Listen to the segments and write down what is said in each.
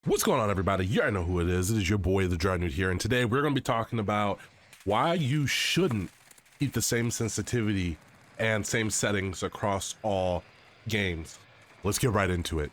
What's going on, everybody? You already know who it is. It is your boy, the Dry Nude here, and today we're going to be talking about why you shouldn't keep the same sensitivity and same settings across all games. Let's get right into it.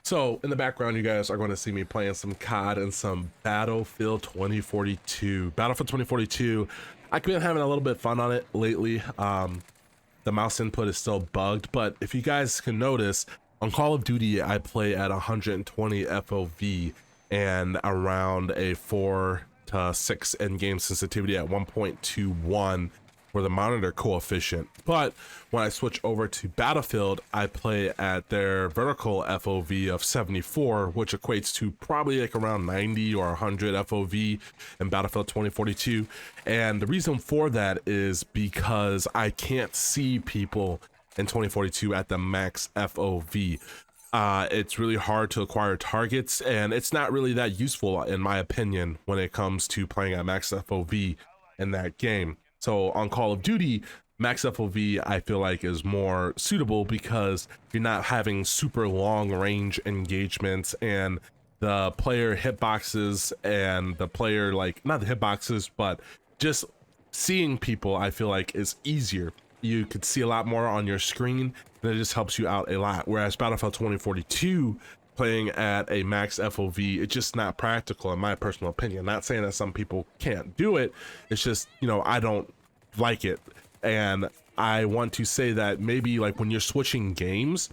So, in the background, you guys are going to see me playing some COD and some Battlefield 2042. Battlefield 2042, I've been having a little bit of fun on it lately. The mouse input is still bugged, but if you guys can notice, on Call of Duty, I play at 120 FOV and around a 4 to 6 in-game sensitivity at 1.21 for the monitor coefficient. But when I switch over to Battlefield, I play at their vertical FOV of 74, which equates to probably like around 90 or 100 FOV in Battlefield 2042. And the reason for that is because I can't see people in 2042 at the max FOV. It's really hard to acquire targets, and it's not really that useful in my opinion when it comes to playing at max FOV in that game. So on Call of Duty, max FOV I feel like is more suitable because you're not having super long range engagements, and the player hitboxes and the player, like, not the hitboxes, but just seeing people I feel like is easier. You could see a lot more on your screen, and it just helps you out a lot. Whereas Battlefield 2042, playing at a max FOV, it's just not practical in my personal opinion. Not saying that some people can't do it, it's just, you know, I don't like it. And I want to say that maybe like when you're switching games,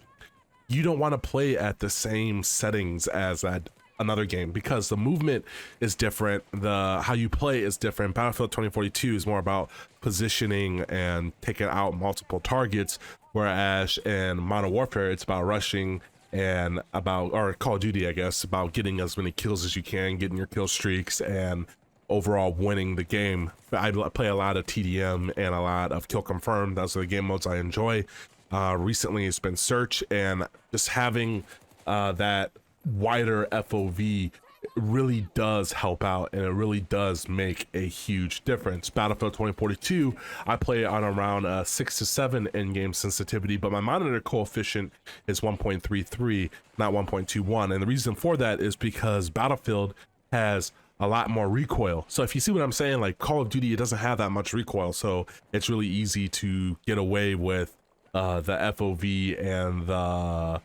you don't want to play at the same settings as at another game, because the movement is different, the how you play is different. Battlefield 2042 is more about positioning and taking out multiple targets, whereas in Modern Warfare it's about rushing and about, or Call of Duty I guess, about getting as many kills as you can, getting your kill streaks, and overall winning the game. I play a lot of TDM and a lot of kill confirm. Those are the game modes I enjoy. Recently it's been search, and just having that wider FOV really does help out, and it really does make a huge difference. Battlefield 2042, I play on around 6 to 7 in-game sensitivity, but my monitor coefficient is 1.33, not 1.21, and the reason for that is because Battlefield has a lot more recoil. So if you see what I'm saying, like Call of Duty, it doesn't have that much recoil, so it's really easy to get away with the FOV and the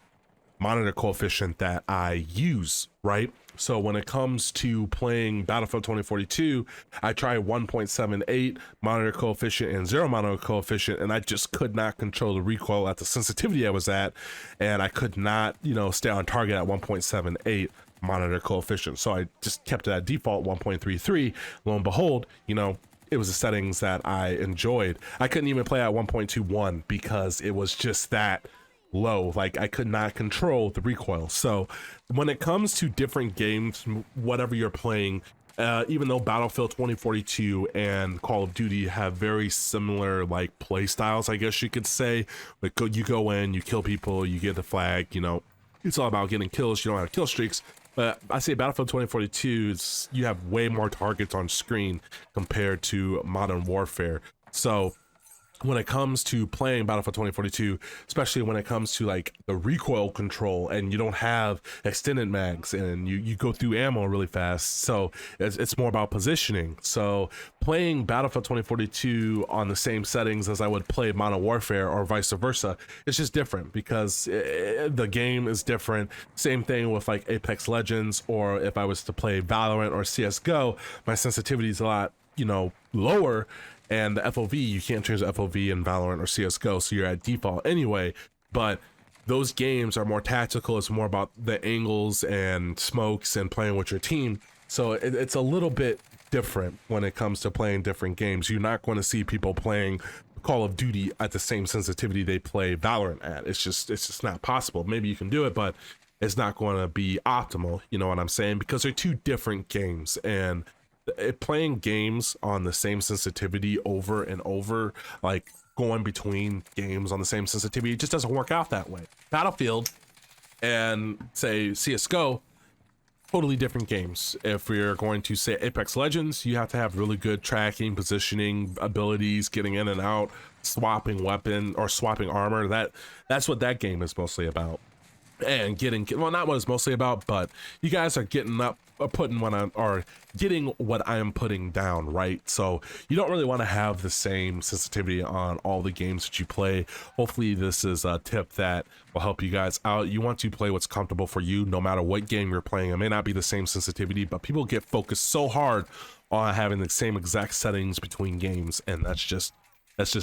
monitor coefficient that I use, right? So when it comes to playing Battlefield 2042, I try 1.78 monitor coefficient and 0 monitor coefficient, and I just could not control the recoil at the sensitivity I was at, and I could not, you know, stay on target at 1.78 monitor coefficient. So I just kept it at default 1.33. Lo and behold, you know, it was the settings that I enjoyed. I couldn't even play at 1.21 because it was just that low. Like, I could not control the recoil. So when it comes to different games, whatever you're playing, even though Battlefield 2042 and Call of Duty have very similar like play styles, I guess you could say, like you go in, you kill people, you get the flag, you know, it's all about getting kills, you don't have kill streaks. But I say Battlefield 2042, you have way more targets on screen compared to Modern Warfare. So when it comes to playing Battlefield 2042, especially when it comes to like the recoil control, and you don't have extended mags, and you go through ammo really fast, so it's more about positioning. So playing Battlefield 2042 on the same settings as I would play Modern Warfare or vice versa, it's just different because the game is different. Same thing with like Apex Legends, or if I was to play Valorant or CSGO, my sensitivity is a lot, you know, lower. And the FOV, you can't change the FOV in Valorant or CSGO, so you're at default anyway. But those games are more tactical. It's more about the angles and smokes and playing with your team. So it's a little bit different when it comes to playing different games. You're not going to see people playing Call of Duty at the same sensitivity they play Valorant at. It's just not possible. Maybe you can do it, but it's not going to be optimal. You know what I'm saying? Because they're two different games, and playing games on the same sensitivity over and over, like going between games on the same sensitivity, it just doesn't work out that way. Battlefield and say CSGO, totally different games. If we're going to say Apex Legends, you have to have really good tracking, positioning abilities, getting in and out, swapping weapon or swapping armor. That's what that game is mostly about. and getting, well, not what it's mostly about, but you guys are getting up, putting what I'm, or getting what I am putting down, right? So you don't really want to have the same sensitivity on all the games that you play. Hopefully this is a tip that will help you guys out. You want to play what's comfortable for you, no matter what game you're playing. It may not be the same sensitivity, but people get focused so hard on having the same exact settings between games, and that's just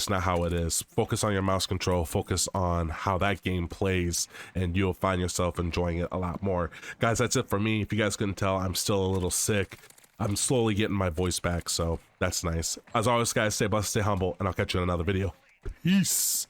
not how it is. Focus on your mouse control, focus on how that game plays, and you'll find yourself enjoying it a lot more. Guys, that's it for me. If you guys couldn't tell, I'm still a little sick. I'm slowly getting my voice back, so that's nice. As always, guys, stay blessed, stay humble, and I'll catch you in another video. Peace.